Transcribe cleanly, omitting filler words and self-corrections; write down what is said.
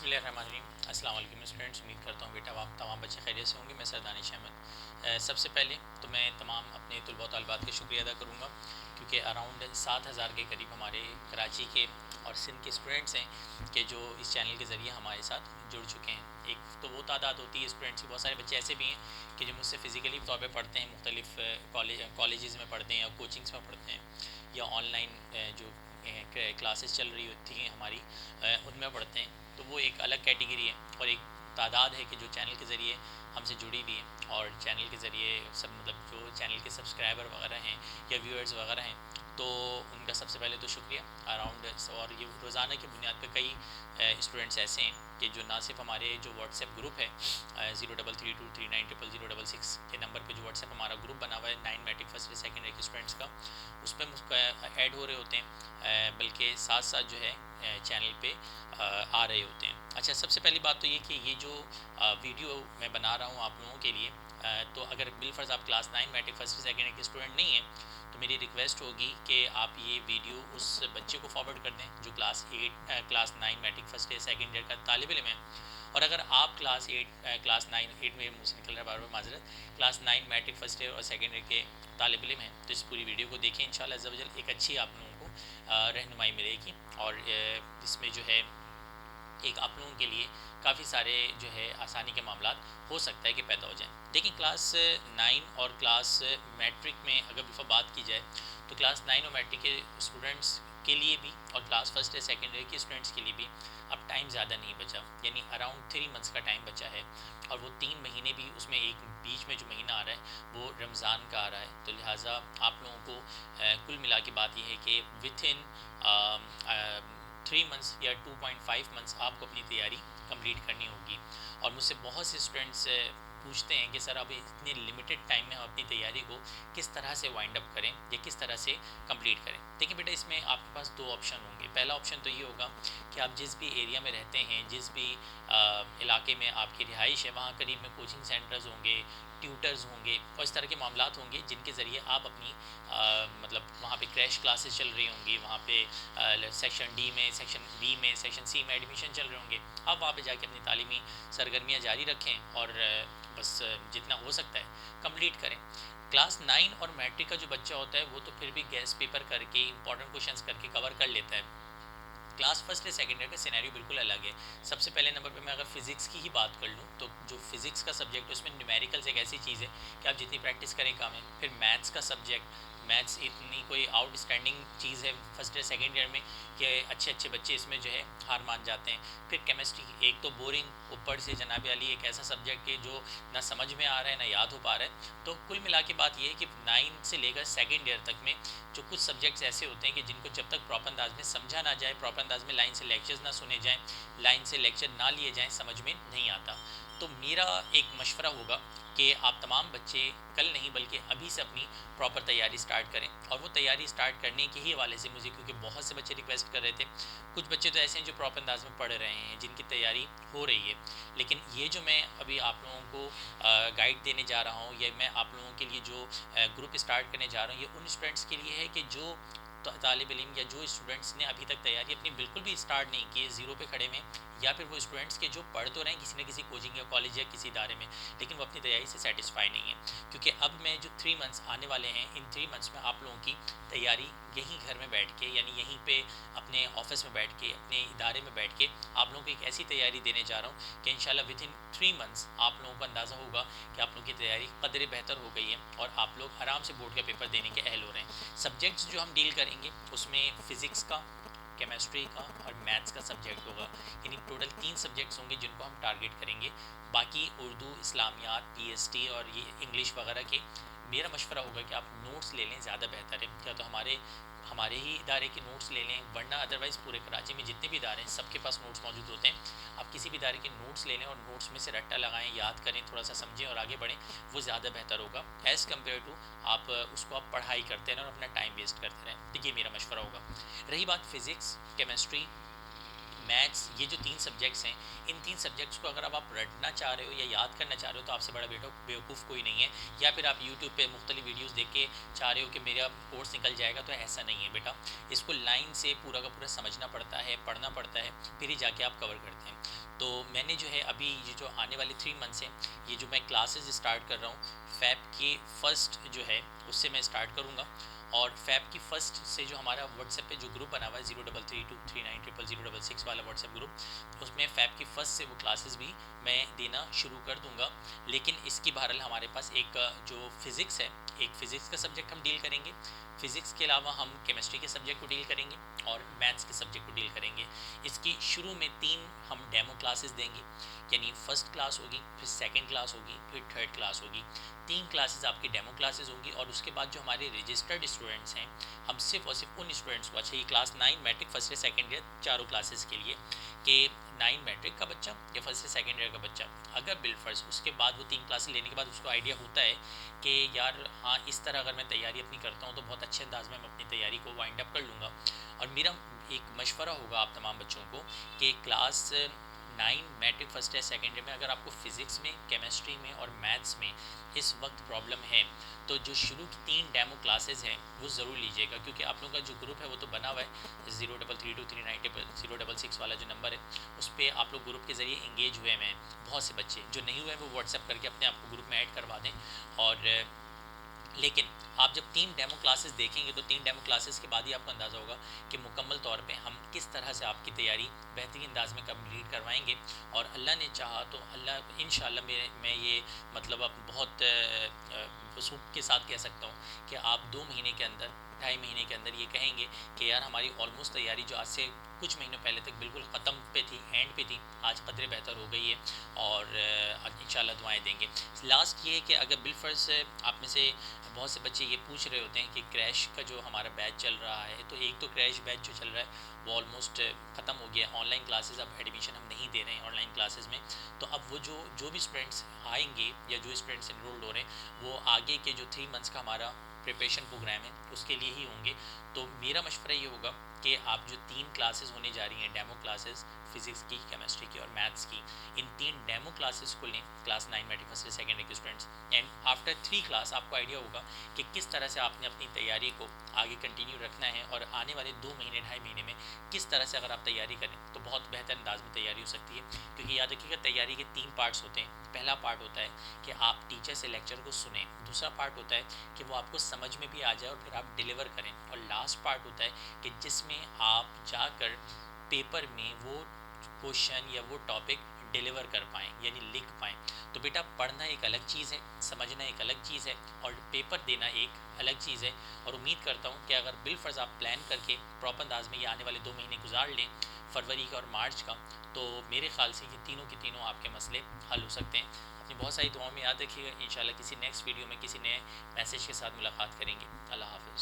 अस्सलाम वालेकुम स्टूडेंट्स। उम्मीद करता हूँ बेटा आप तमाम बच्चे खैरियत से होंगे। मैं सर दानिश अहमद। सबसे पहले तो मैं तमाम अपने तलबा व तलबात का शुक्रिया अदा करूँगा क्योंकि अराउंड 7,000 के करीब हमारे कराची के और सिंध के स्टूडेंट्स हैं कि जो इस चैनल के ज़रिए हमारे साथ जुड़ चुके हैं। एक तो वो तादाद होती है स्टूडेंट्स की, बहुत सारे बच्चे ऐसे भी हैं कि जो मुझसे फ़िज़िकली तौर पर पढ़ते हैं, मुख्तलिफ़ कॉलेज़ में पढ़ते हैं या कोचिंग्स में पढ़ते हैं या ऑनलाइन जो क्लासेस चल रही होती हैं हमारी उनमें पढ़ते हैं। तो वो एक अलग कैटेगरी है और एक तादाद है कि जो चैनल के ज़रिए हमसे जुड़ी हुई है और चैनल के ज़रिए सब मतलब जो चैनल के सब्सक्राइबर वगैरह हैं या व्यूअर्स वगैरह हैं, तो उनका सबसे पहले तो शुक्रिया अराउंड। और ये रोज़ाना की बुनियाद पर कई स्टूडेंट्स ऐसे हैं कि जो ना सिर्फ हमारे जो व्हाट्सएप ग्रुप है 0332390066 के नंबर पे जो व्हाट्सएप हमारा ग्रुप बना हुआ है 9 मैट्रिक फर्स्ट सेकेंड ईयर के स्टूडेंट्स का, उस पर ऐड हो रहे होते हैं, बल्कि साथ साथ जो है चैनल पे आ रहे होते हैं। अच्छा, सबसे पहली बात तो ये कि ये जो वीडियो मैं बना रहा हूँ आप लोगों के लिए, तो अगर बिलफर्ज आप क्लास 9 मैट्रिक फर्स्ट सेकेंड के स्टूडेंट नहीं हैं तो मेरी रिक्वेस्ट होगी कि आप ये वीडियो उस बच्चे को फॉरवर्ड कर दें जो class 9 matric first year second year का तालिब इल्म है। और अगर आप क्लास 9 में मुझसे निकल रहा है बार बार माजरत, क्लास 9 मैट्रिक फर्स्ट ईयर और सेकेंड ईयर के तालिब इल्म हैं तो इस पूरी वीडियो को देखें। इंशाल्लाह अज़्ज़ा वजल एक अच्छी आप लोगों को रहनुमाई मिलेगी और इसमें जो है एक आप लोगों के लिए काफ़ी सारे जो है आसानी के मामला हो सकता है कि पैदा हो जाएं। देखिए, क्लास 9 और क्लास मैट्रिक में अगर बिल्कुल बात की जाए तो क्लास 9 और मैट्रिक के स्टूडेंट्स के लिए भी और क्लास फर्स्ट या सेकेंड ईयर के स्टूडेंट्स के लिए भी अब टाइम ज़्यादा नहीं बचा, यानी अराउंड 3 मंथ्स का टाइम बचा है और वो 3 महीने भी उसमें एक बीच में जो महीना आ रहा है वो रमज़ान का आ रहा है। तो लिहाजा आप लोगों को कुल मिला के बात यह है कि विथ इन 3 मंथ्स या 2.5 मंथ्स आपको अपनी तैयारी कंप्लीट करनी होगी। और मुझसे बहुत से स्टूडेंट्स पूछते हैं कि सर अब इतने लिमिटेड टाइम में हम अपनी तैयारी को किस तरह से वाइंड अप करें या किस तरह से कंप्लीट करें। देखिए बेटा, इसमें आपके पास दो ऑप्शन होंगे। पहला ऑप्शन तो ये होगा कि आप जिस भी एरिया में रहते हैं, जिस भी इलाके में आपकी रिहाइश है, वहाँ करीब में कोचिंग सेंटर्स होंगे, ट्यूटर्स होंगे और इस तरह के मामलात होंगे जिनके ज़रिए आप अपनी मतलब वहाँ पे क्रैश क्लासेस चल रही होंगी, वहाँ पे सेक्शन डी में, सेक्शन बी में, सेक्शन सी में एडमिशन चल रहे होंगे। आप वहाँ पे जाके अपनी तालीमी सरगर्मियाँ जारी रखें और बस जितना हो सकता है कंप्लीट करें। क्लास 9 और मैट्रिक का जो बच्चा होता है वो तो फिर भी गैस पेपर करके इंपॉर्टेंट क्वेश्चंस करके कवर कर लेता है। क्लास फर्स्ट या सेकेंड ईयर का सिनेरियो बिल्कुल अलग है। सबसे पहले नंबर पे मैं अगर फिजिक्स की ही बात कर लूँ तो जो फिजिक्स का सब्जेक्ट है उसमें न्यूमेरिकल्स एक ऐसी चीज़ है कि आप जितनी प्रैक्टिस करें कम है। फिर मैथ्स का सब्जेक्ट, मैथ्स इतनी कोई आउटस्टैंडिंग चीज़ है फर्स्ट ईयर सेकेंड ईयर में कि अच्छे अच्छे बच्चे इसमें जो है हार मान जाते हैं। फिर केमिस्ट्री एक तो बोरिंग, ऊपर से जनाब अली एक ऐसा सब्जेक्ट है जो ना समझ में आ रहा है ना याद हो पा रहा है। तो कुल मिला के बात ये है कि 9 से लेकर सेकेंड ईयर तक में जो कुछ सब्जेक्ट्स ऐसे होते हैं कि जिनको जब तक प्रॉपर अंदाज में समझा ना जाए, प्रॉपर अंदाज में लाइन से लेक्चर्स ना सुने जाएं, लाइन से लेक्चर ना लिए जाएं, समझ में नहीं आता। तो मेरा एक मशवरा होगा कि आप तमाम बच्चे कल नहीं बल्कि अभी से अपनी प्रॉपर तैयारी स्टार्ट करें। और वो तैयारी स्टार्ट करने के ही हवाले से मुझे, क्योंकि बहुत से बच्चे रिक्वेस्ट कर रहे थे, कुछ बच्चे तो ऐसे हैं जो प्रॉपर अंदाज में पढ़ रहे हैं, जिनकी तैयारी हो रही है, लेकिन ये जो मैं अभी आप लोगों को गाइड देने जा रहा हूँ, ये मैं आप लोगों के लिए जो ग्रुप स्टार्ट करने जा रहा हूँ, ये उन स्टूडेंट्स के लिए है कि जो तालिब इल्म या जो स्टूडेंट्स ने अभी तक तैयारी अपनी बिल्कुल भी स्टार्ट नहीं की है, ज़ीरो पे खड़े में, या फिर वो स्टूडेंट्स के जो पढ़ तो रहे हैं किसी न किसी कोचिंग या कॉलेज या किसी इदारे में, लेकिन वो अपनी तैयारी से सेटिस्फाई नहीं है। क्योंकि अब मैं जो 3 मंथ्स आने वाले हैं, इन 3 मंथ्स में आप लोगों की तैयारी यहीं घर में बैठ के, यानी यहीं पे अपने ऑफिस में बैठ के, अपने इदारे में बैठ के आप लोगों को एक ऐसी तैयारी देने जा रहा हूँ कि इंशाल्लाह विद इन 3 मंथ्स आप लोगों को अंदाज़ा होगा कि आप लोगों की तैयारी कदरे बेहतर हो गई है और आप लोग आराम से बोर्ड का पेपर देने के अहल हो रहे हैं। सब्जेक्ट्स जो हम डील करेंगे उसमें फ़िज़िक्स का, केमिस्ट्री का और मैथ्स का सब्जेक्ट होगा, यानी टोटल 3 सब्जेक्ट्स होंगे जिनको हम टारगेट करेंगे। बाकी उर्दू, इस्लामियात, पीएसटी और ये इंग्लिश वगैरह के मेरा मशवरा होगा कि आप नोट्स ले लें, ज़्यादा बेहतर है। क्या तो हमारे ही इदारे के नोट्स ले लें, वरना अदरवाइज़ पूरे कराची में जितने भी इदारे हैं सबके पास नोट्स मौजूद होते हैं। आप किसी भी इदारे के नोट्स ले लें और नोट्स में से रट्टा लगाएं, याद करें, थोड़ा सा समझें और आगे बढ़ें, वो ज़्यादा बेहतर होगा एज़ कम्पेयर टू आप उसको आप पढ़ाई करते रहें और अपना टाइम वेस्ट करते रहें। तो ये मेरा मशवरा होगा। रही बात फ़िज़िक्स, केमिस्ट्री, मैथ्स, ये जो 3 सब्जेक्ट्स हैं, इन 3 सब्जेक्ट्स को अगर अब आप रटना चाह रहे हो या याद करना चाह रहे हो तो आपसे बड़ा बेवकूफ़ कोई नहीं है। या फिर आप यूट्यूब पे मुख्तलिफ वीडियोस देख के चाह रहे हो कि मेरा कोर्स निकल जाएगा, तो ऐसा नहीं है बेटा। इसको लाइन से पूरा का पूरा समझना पड़ता है, पढ़ना पड़ता है, फिर ही जाके आप कवर करते हैं। तो मैंने जो है अभी ये जो आने वाले 3 मंथ्स हैं, ये जो मैं क्लासेस स्टार्ट कर रहा हूँ, फैब के फर्स्ट जो है उससे मैं स्टार्ट करूँगा। और फैब की फ़र्स्ट से जो हमारा व्हाट्सएप पे जो ग्रुप बना हुआ है 0332390006 वाला व्हाट्सएप ग्रुप, उसमें फैब की फ़र्स्ट से वो क्लासेस भी मैं देना शुरू कर दूंगा। लेकिन इसकी बहरहाल हमारे पास एक जो फ़िज़िक्स है, एक फ़िज़िक्स का सब्जेक्ट हम डील करेंगे, फ़िज़िक्स के अलावा हम केमिस्ट्री के सब्जेक्ट को डील करेंगे और मैथ्स के सब्जेक्ट को डील करेंगे। इसकी शुरू में 3 हम डेमो क्लासेस देंगे, यानी फर्स्ट क्लास होगी, फिर सेकंड क्लास होगी, फिर थर्ड क्लास होगी। 3 क्लासेस आपकी डेमो क्लासेस होंगी। और उसके बाद जो हमारे रजिस्टर्ड स्टूडेंट्स हैं, हम सिर्फ और सिर्फ उन स्टूडेंट्स को, अच्छा ये class 9 matric first year second year चारों क्लासेस के लिए, कि 9 मैट्रिक का बच्चा या फर्स्ट ईयर सेकेंड ईयर का बच्चा अगर बिलफर्स्ट उसके बाद वो 3 क्लासेस लेने के बाद उसको आइडिया होता है कि यार हाँ, इस तरह अगर मैं तैयारी अपनी करता हूँ तो बहुत अच्छे अंदाज में मैं अपनी तैयारी को वाइंड अप कर लूँगा। और मेरा एक मशवरा होगा आप तमाम बच्चों को कि class 9 matric first year second year में अगर आपको फिज़िक्स में, केमिस्ट्री में और मैथ्स में इस वक्त प्रॉब्लम है, तो जो शुरू की 3 डेमो क्लासेस हैं वो ज़रूर लीजिएगा। क्योंकि आप लोगों का जो ग्रुप है वो तो बना हुआ है 0332390006 वाला जो नंबर है, उस पर आप लोग ग्रुप के ज़रिए इंगेज हुए हैं। बहुत से बच्चे जो नहीं हुए हैं वो व्हाट्सएप करके अपने आप को ग्रुप में ऐड करवा दें। और लेकिन आप जब 3 डेमो क्लासेस देखेंगे तो 3 डेमो क्लासेस के बाद ही आपको अंदाज़ा होगा कि मुकम्मल तौर पे हम किस तरह से आपकी तैयारी बेहतरीन अंदाज में कंप्लीट करवाएंगे। और अल्लाह ने चाहा तो अल्लाह इंशाल्लाह मैं ये मतलब अब बहुत वसूख के साथ कह सकता हूँ कि आप 2 महीने के अंदर, 2.5 महीने के अंदर ये कहेंगे कि यार हमारी ऑलमोस्ट तैयारी जो आज से कुछ महीनों पहले तक बिल्कुल ख़त्म पे थी, एंड पे थी, आज कदरे बेहतर हो गई है। और इंशाल्लाह दुआएं देंगे। लास्ट ये है कि अगर बिलफर्ज आप में से बहुत से बच्चे ये पूछ रहे होते हैं कि क्रैश का जो हमारा बैच चल रहा है, तो एक तो क्रैश बैच जो चल रहा है वो ऑलमोस्ट ख़त्म हो गया। ऑनलाइन क्लासेस अब एडमिशन हम नहीं दे रहे हैं ऑनलाइन क्लासेस में। तो अब वो जो भी स्टूडेंट्स आएंगे या जो स्टूडेंट्स इनरोल्ड हो रहे हैं वो आगे के जो 3 मंथ्स का हमारा प्रिपरेशन प्रोग्राम है उसके लिए ही होंगे। तो मेरा मशवरा ये होगा कि आप जो 3 क्लासेस होने जा रही हैं डेमो क्लासेस, फिज़िक्स की, केमिस्ट्री की और मैथ्स की, इन 3 डेमो क्लासेस को लें class 9 matric first year second year के स्टूडेंट्स। एंड आफ्टर 3 क्लास आपको आइडिया होगा कि किस तरह से आपने अपनी तैयारी को आगे कंटिन्यू रखना है। और आने वाले 2 महीने, 2.5 महीने में किस तरह से अगर आप तैयारी करें तो बहुत बेहतर अंदाज में तैयारी हो सकती है। क्योंकि याद रखिएगा तैयारी के 3 पार्ट्स होते हैं। पहला पार्ट होता है कि आप टीचर से लेक्चर को सुने, दूसरा पार्ट होता है कि वो आपको समझ में भी आ जाए और फिर आप डिलीवर करें, और लास्ट पार्ट होता है कि जिसमें आप जाकर पेपर में वो क्वेश्चन या वो टॉपिक डिलीवर कर पाएँ, यानी लिख पाएँ। तो बेटा पढ़ना एक अलग चीज़ है, समझना एक अलग चीज़ है, और पेपर देना एक अलग चीज़ है। और उम्मीद करता हूँ कि अगर बिलफर्ज आप प्लान करके प्रॉपर अंदाज में ये आने वाले 2 महीने गुजार लें, फरवरी का और मार्च का, तो मेरे ख्याल से ये तीनों के तीनों आपके मसले हल हो सकते हैं। अपनी बहुत सारी दुआओं में याद रखिएगा। इंशाल्लाह किसी नेक्स्ट वीडियो में किसी नए मैसेज के साथ मुलाकात करेंगे। अल्लाह हाफ़िज़।